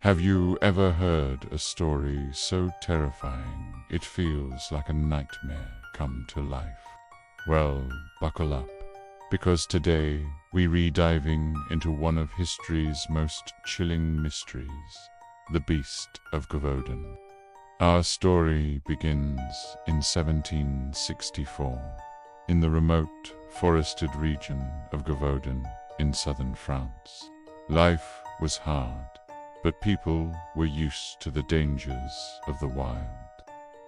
Have you ever heard a story so terrifying it feels like a nightmare come to life? Well, buckle up, because today we're diving into one of history's most chilling mysteries, the Beast of Gévaudan. Our story begins in 1764, in the remote, forested region of Gévaudan in southern France. Life was hard, but people were used to the dangers of the wild.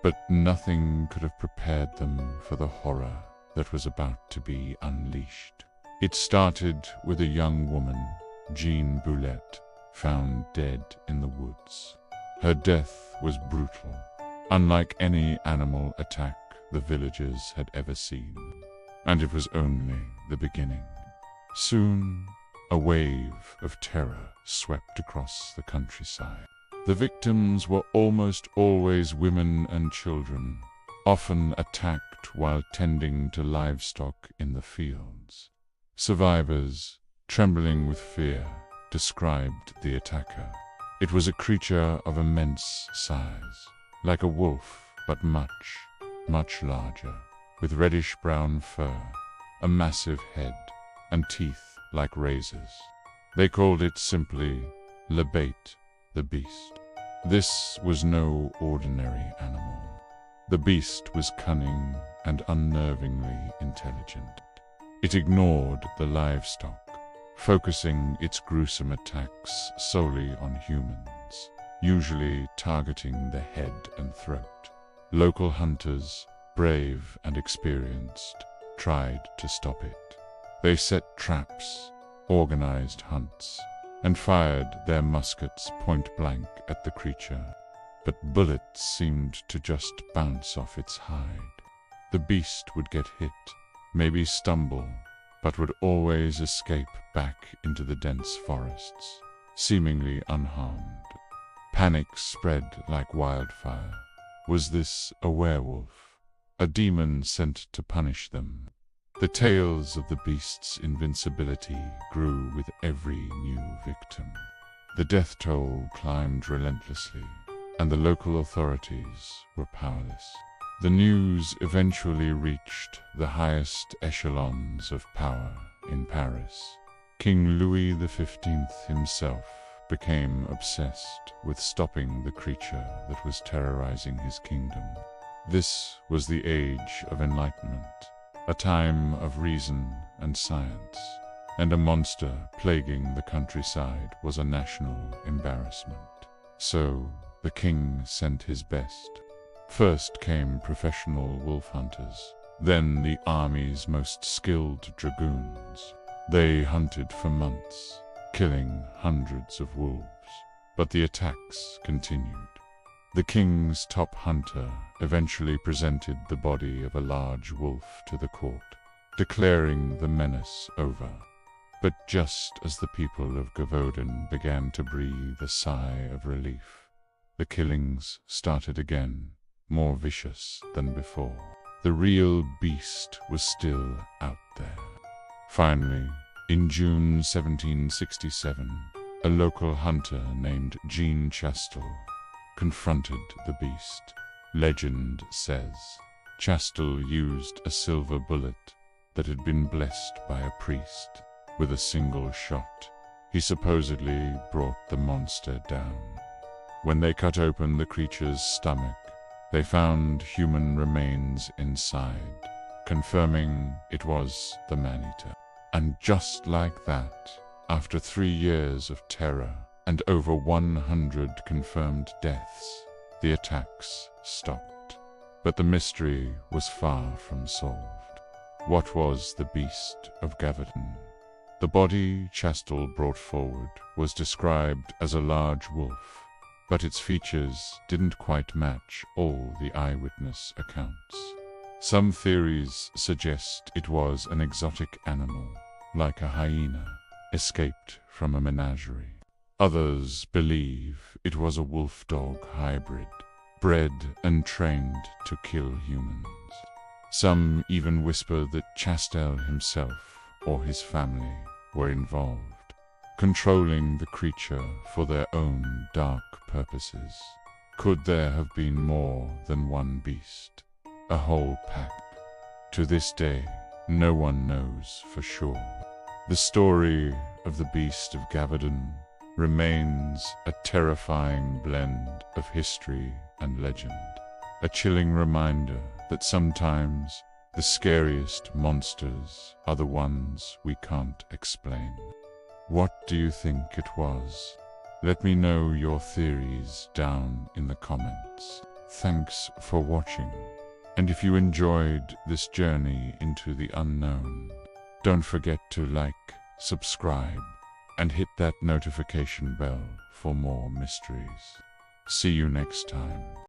But nothing could have prepared them for the horror that was about to be unleashed. It started with a young woman, Jean Boulette, found dead in the woods. Her death was brutal, unlike any animal attack the villagers had ever seen. And it was only the beginning. Soon, a wave of terror swept across the countryside. The victims were almost always women and children, often attacked while tending to livestock in the fields. Survivors, trembling with fear, described the attacker. It was a creature of immense size, like a wolf, but much, much larger, with reddish-brown fur, a massive head, and teeth like razors. They called it simply Le Bête, the beast. This was no ordinary animal. The beast was cunning and unnervingly intelligent. It ignored the livestock, focusing its gruesome attacks solely on humans, usually targeting the head and throat. Local hunters, brave and experienced, tried to stop it. They set traps, organized hunts, and fired their muskets point-blank at the creature. But bullets seemed to just bounce off its hide. The beast would get hit, maybe stumble, but would always escape back into the dense forests, seemingly unharmed. Panic spread like wildfire. Was this a werewolf? A demon sent to punish them? The tales of the beast's invincibility grew with every new victim. The death toll climbed relentlessly, and the local authorities were powerless. The news eventually reached the highest echelons of power in Paris. King Louis XV himself became obsessed with stopping the creature that was terrorizing his kingdom. This was the age of enlightenment, a time of reason and science, and a monster plaguing the countryside was a national embarrassment. So the king sent his best. First came professional wolf hunters, then the army's most skilled dragoons. They hunted for months, killing hundreds of wolves, but the attacks continued. The king's top hunter eventually presented the body of a large wolf to the court, declaring the menace over. But just as the people of Gévaudan began to breathe a sigh of relief, the killings started again, more vicious than before. The real beast was still out there. Finally, in June 1767, a local hunter named Jean Chastel confronted the beast. Legend says Chastel used a silver bullet that had been blessed by a priest. With a single shot, he supposedly brought the monster down. When they cut open the creature's stomach, they found human remains inside, confirming it was the man-eater. And just like that, after 3 years of terror and over 100 confirmed deaths, the attacks stopped. But the mystery was far from solved. What was the Beast of Gévaudan? The body Chastel brought forward was described as a large wolf, but its features didn't quite match all the eyewitness accounts. Some theories suggest it was an exotic animal, like a hyena, escaped from a menagerie. Others believe it was a wolf-dog hybrid, bred and trained to kill humans. Some even whisper that Chastel himself or his family were involved. controlling the creature for their own dark purposes. Could there have been more than one beast? A whole pack? To this day, no one knows for sure. The story of the Beast of Gévaudan remains a terrifying blend of history and legend, a chilling reminder that sometimes the scariest monsters are the ones we can't explain. What do you think it was? Let me know your theories down in the comments. Thanks for watching. And if you enjoyed this journey into the unknown, don't forget to like, subscribe, and hit that notification bell for more mysteries. See you next time.